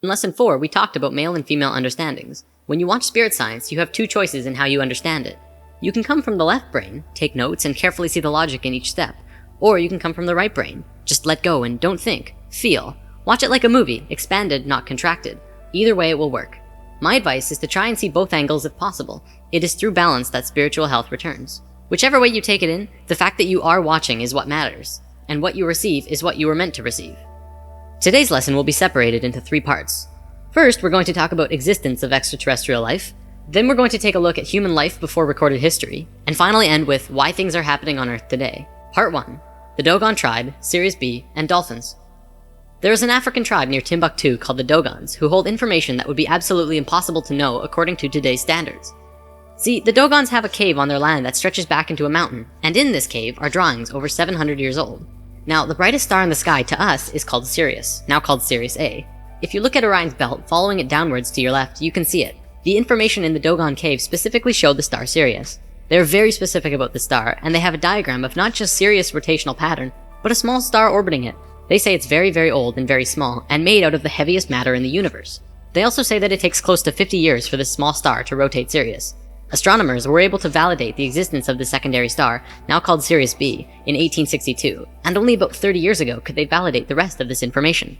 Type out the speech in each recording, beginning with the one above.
In Lesson 4, we talked about male and female understandings. When you watch spirit science, you have two choices in how you understand it. You can come from the left brain, take notes, and carefully see the logic in each step. Or you can come from the right brain, just let go and don't think, feel. Watch it like a movie, expanded, not contracted. Either way it will work. My advice is to try and see both angles if possible. It is through balance that spiritual health returns. Whichever way you take it in, the fact that you are watching is what matters, and what you receive is what you were meant to receive. Today's lesson will be separated into 3 parts. First, we're going to talk about existence of extraterrestrial life. Then we're going to take a look at human life before recorded history, and finally end with why things are happening on Earth today. Part 1. The Dogon tribe, Sirius B, and dolphins. There is an African tribe near Timbuktu called the Dogons, who hold information that would be absolutely impossible to know according to today's standards. See, the Dogons have a cave on their land that stretches back into a mountain, and in this cave are drawings over 700 years old. Now, the brightest star in the sky to us is called Sirius, now called Sirius A. If you look at Orion's belt, following it downwards to your left, you can see it. The information in the Dogon cave specifically showed the star Sirius. They're very specific about the star, and they have a diagram of not just Sirius' rotational pattern, but a small star orbiting it. They say it's very, very old and very small, and made out of the heaviest matter in the universe. They also say that it takes close to 50 years for this small star to rotate Sirius. Astronomers were able to validate the existence of the secondary star, now called Sirius B, in 1862, and only about 30 years ago could they validate the rest of this information.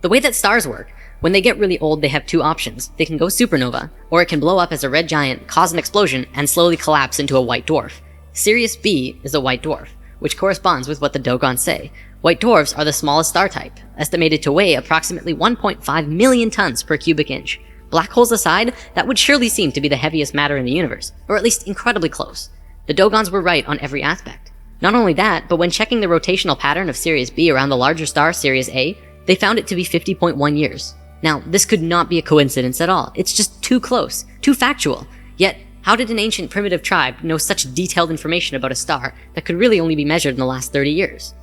The way that stars work, when they get really old they have 2 options. They can go supernova, or it can blow up as a red giant, cause an explosion, and slowly collapse into a white dwarf. Sirius B is a white dwarf, which corresponds with what the Dogons say. White dwarfs are the smallest star type, estimated to weigh approximately 1.5 million tons per cubic inch. Black holes aside, that would surely seem to be the heaviest matter in the universe, or at least incredibly close. The Dogons were right on every aspect. Not only that, but when checking the rotational pattern of Sirius B around the larger star Sirius A, they found it to be 50.1 years. Now, this could not be a coincidence at all. It's just too close, too factual. Yet, how did an ancient primitive tribe know such detailed information about a star that could really only be measured in the last 30 years?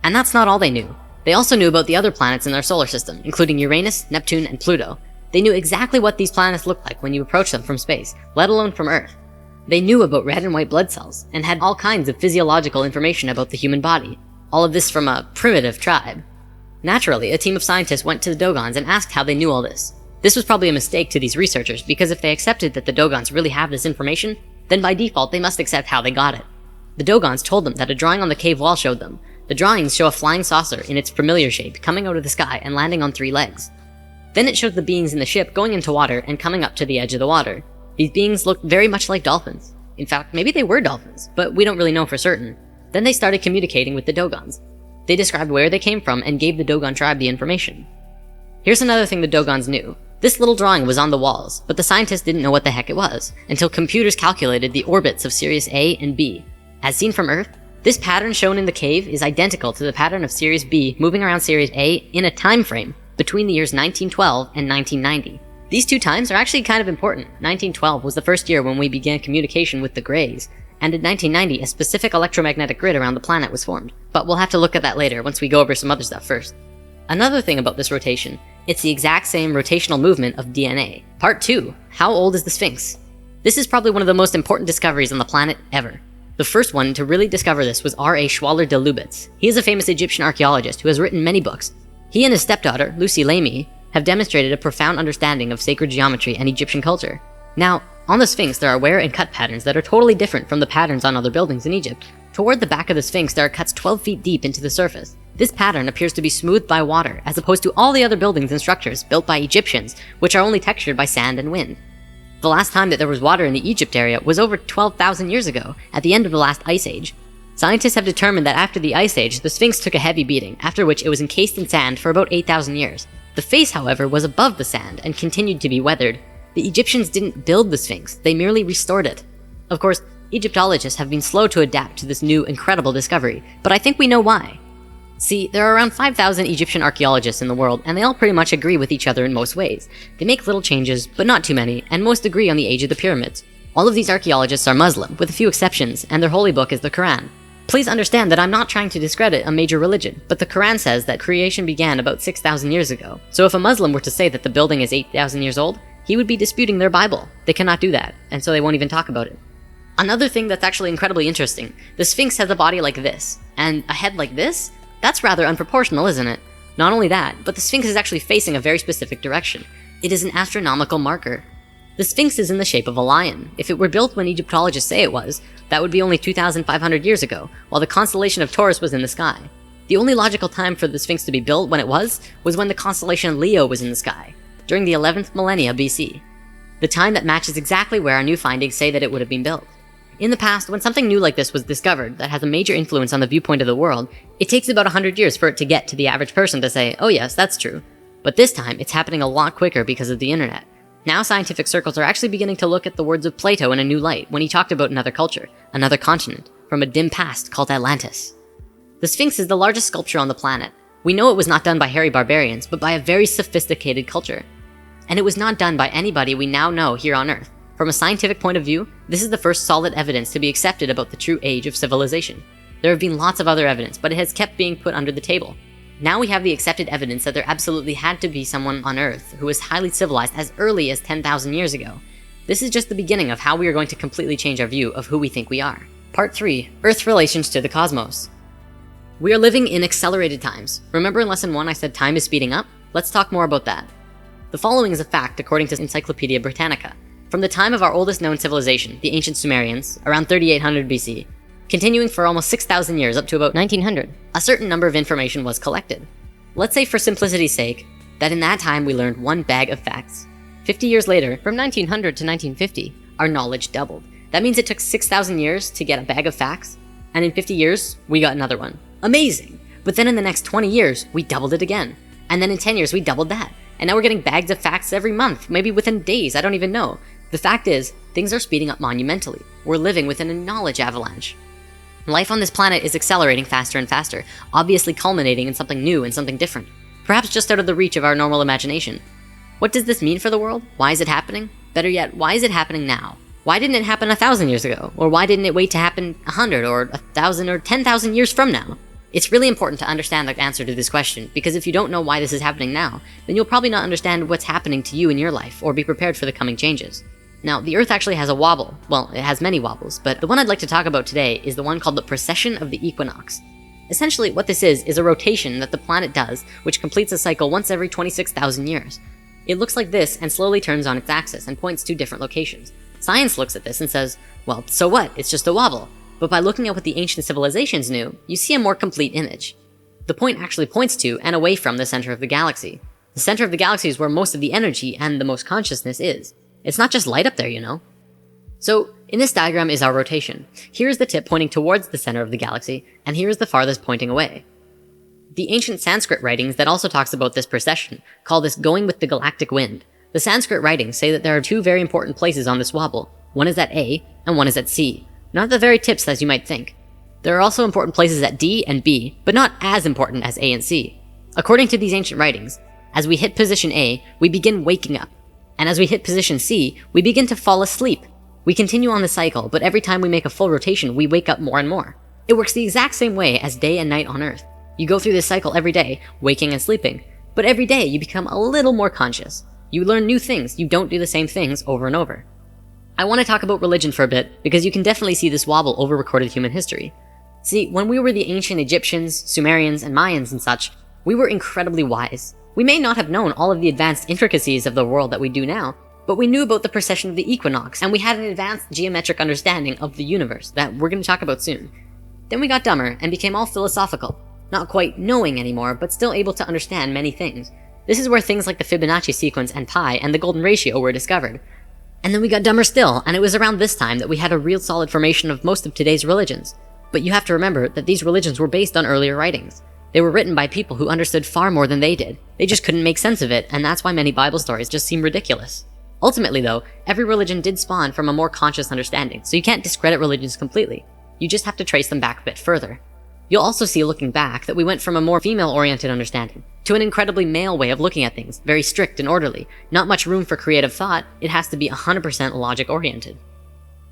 And that's not all they knew. They also knew about the other planets in their solar system, including Uranus, Neptune, and Pluto. They knew exactly what these planets looked like when you approach them from space, let alone from Earth. They knew about red and white blood cells, and had all kinds of physiological information about the human body. All of this from a primitive tribe. Naturally, a team of scientists went to the Dogons and asked how they knew all this. This was probably a mistake to these researchers, because if they accepted that the Dogons really have this information, then by default they must accept how they got it. The Dogons told them that a drawing on the cave wall showed them. The drawings show a flying saucer in its familiar shape coming out of the sky and landing on 3 legs. Then it showed the beings in the ship going into water and coming up to the edge of the water. These beings looked very much like dolphins. In fact, maybe they were dolphins, but we don't really know for certain. Then they started communicating with the Dogons. They described where they came from and gave the Dogon tribe the information. Here's another thing the Dogons knew. This little drawing was on the walls, but the scientists didn't know what the heck it was, until computers calculated the orbits of Sirius A and B. As seen from Earth, this pattern shown in the cave is identical to the pattern of Sirius B moving around Sirius A in a time frame between the years 1912 and 1990. These 2 times are actually kind of important. 1912 was the first year when we began communication with the Greys, and in 1990 a specific electromagnetic grid around the planet was formed. But we'll have to look at that later once we go over some other stuff first. Another thing about this rotation, it's the exact same rotational movement of DNA. Part 2. How old is the Sphinx? This is probably one of the most important discoveries on the planet ever. The first one to really discover this was R.A. Schwaller de Lubitz. He is a famous Egyptian archaeologist who has written many books. He and his stepdaughter, Lucy Lamy, have demonstrated a profound understanding of sacred geometry and Egyptian culture. Now, on the Sphinx there are wear and cut patterns that are totally different from the patterns on other buildings in Egypt. Toward the back of the Sphinx there are cuts 12 feet deep into the surface. This pattern appears to be smoothed by water, as opposed to all the other buildings and structures built by Egyptians, which are only textured by sand and wind. The last time that there was water in the Egypt area was over 12,000 years ago, at the end of the last ice age. Scientists have determined that after the ice age, the Sphinx took a heavy beating, after which it was encased in sand for about 8,000 years. The face, however, was above the sand and continued to be weathered. The Egyptians didn't build the Sphinx, they merely restored it. Of course, Egyptologists have been slow to adapt to this new, incredible discovery, but I think we know why. See, there are around 5,000 Egyptian archaeologists in the world, and they all pretty much agree with each other in most ways. They make little changes, but not too many, and most agree on the age of the pyramids. All of these archaeologists are Muslim, with a few exceptions, and their holy book is the Quran. Please understand that I'm not trying to discredit a major religion, but the Quran says that creation began about 6,000 years ago. So if a Muslim were to say that the building is 8,000 years old, he would be disputing their Bible. They cannot do that, and so they won't even talk about it. Another thing that's actually incredibly interesting, the Sphinx has a body like this, and a head like this? That's rather unproportional, isn't it? Not only that, but the Sphinx is actually facing a very specific direction. It is an astronomical marker. The Sphinx is in the shape of a lion. If it were built when Egyptologists say it was, that would be only 2,500 years ago, while the constellation of Taurus was in the sky. The only logical time for the Sphinx to be built when it was when the constellation Leo was in the sky, during the 11th millennia BC. The time that matches exactly where our new findings say that it would have been built. In the past, when something new like this was discovered that has a major influence on the viewpoint of the world, it takes about 100 years for it to get to the average person to say, oh yes, that's true. But this time, it's happening a lot quicker because of the internet. Now scientific circles are actually beginning to look at the words of Plato in a new light when he talked about another culture, another continent, from a dim past called Atlantis. The Sphinx is the largest sculpture on the planet. We know it was not done by hairy barbarians, but by a very sophisticated culture. And it was not done by anybody we now know here on Earth. From a scientific point of view, this is the first solid evidence to be accepted about the true age of civilization. There have been lots of other evidence, but it has kept being put under the table. Now we have the accepted evidence that there absolutely had to be someone on Earth who was highly civilized as early as 10,000 years ago. This is just the beginning of how we are going to completely change our view of who we think we are. Part 3. Earth's relations to the cosmos. We are living in accelerated times. Remember in lesson 1 I said time is speeding up? Let's talk more about that. The following is a fact according to Encyclopedia Britannica. From the time of our oldest known civilization, the ancient Sumerians, around 3800 BC, continuing for almost 6,000 years up to about 1900, a certain number of information was collected. Let's say for simplicity's sake, that in that time we learned one bag of facts. 50 years later, from 1900 to 1950, our knowledge doubled. That means it took 6,000 years to get a bag of facts, and in 50 years, we got another one. Amazing! But then in the next 20 years, we doubled it again. And then in 10 years, we doubled that. And now we're getting bags of facts every month, maybe within days, I don't even know. The fact is, things are speeding up monumentally. We're living within a knowledge avalanche. Life on this planet is accelerating faster and faster, obviously culminating in something new and something different. Perhaps just out of the reach of our normal imagination. What does this mean for the world? Why is it happening? Better yet, why is it happening now? Why didn't it happen 1,000 years ago? Or why didn't it wait to happen 100 or 1,000 or 10,000 years from now? It's really important to understand the answer to this question, because if you don't know why this is happening now, then you'll probably not understand what's happening to you in your life, or be prepared for the coming changes. Now, the Earth actually has a wobble. Well, it has many wobbles, but the one I'd like to talk about today is the one called the precession of the equinox. Essentially, what this is a rotation that the planet does, which completes a cycle once every 26,000 years. It looks like this and slowly turns on its axis and points to different locations. Science looks at this and says, well, so what? It's just a wobble. But by looking at what the ancient civilizations knew, you see a more complete image. The point actually points to and away from the center of the galaxy. The center of the galaxy is where most of the energy and the most consciousness is. It's not just light up there, you know. So, in this diagram is our rotation. Here's the tip pointing towards the center of the galaxy, and here's the farthest pointing away. The ancient Sanskrit writings that also talks about this precession call this going with the galactic wind. The Sanskrit writings say that there are two very important places on this wobble. One is at A, and one is at C. Not the very tips as you might think. There are also important places at D and B, but not as important as A and C. According to these ancient writings, as we hit position A, we begin waking up. And as we hit position C, we begin to fall asleep. We continue on the cycle, but every time we make a full rotation, we wake up more and more. It works the exact same way as day and night on Earth. You go through this cycle every day, waking and sleeping. But every day, you become a little more conscious. You learn new things, you don't do the same things over and over. I want to talk about religion for a bit, because you can definitely see this wobble over recorded human history. See, when we were the ancient Egyptians, Sumerians, and Mayans and such, we were incredibly wise. We may not have known all of the advanced intricacies of the world that we do now, but we knew about the precession of the equinox, and we had an advanced geometric understanding of the universe that we're going to talk about soon. Then we got dumber and became all philosophical, not quite knowing anymore, but still able to understand many things. This is where things like the Fibonacci sequence and pi and the golden ratio were discovered. And then we got dumber still, and it was around this time that we had a real solid formation of most of today's religions. But you have to remember that these religions were based on earlier writings. They were written by people who understood far more than they did. They just couldn't make sense of it, and that's why many Bible stories just seem ridiculous. Ultimately though, every religion did spawn from a more conscious understanding, so you can't discredit religions completely. You just have to trace them back a bit further. You'll also see looking back that we went from a more female-oriented understanding to an incredibly male way of looking at things, very strict and orderly. Not much room for creative thought, it has to be 100% logic-oriented.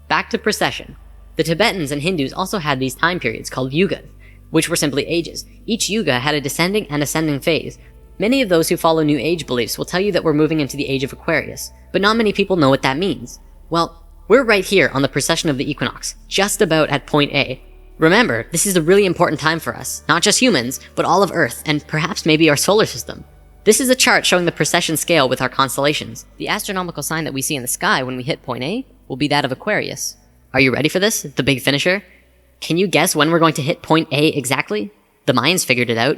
Back to precession. The Tibetans and Hindus also had these time periods called yugas, which were simply ages. Each yuga had a descending and ascending phase. Many of those who follow New Age beliefs will tell you that we're moving into the age of Aquarius, but not many people know what that means. Well, we're right here on the precession of the equinox, just about at point A. Remember, this is a really important time for us, not just humans, but all of Earth, and perhaps maybe our solar system. This is a chart showing the precession scale with our constellations. The astronomical sign that we see in the sky when we hit point A will be that of Aquarius. Are you ready for this, the big finisher? Can you guess when we're going to hit point A exactly? The Mayans figured it out.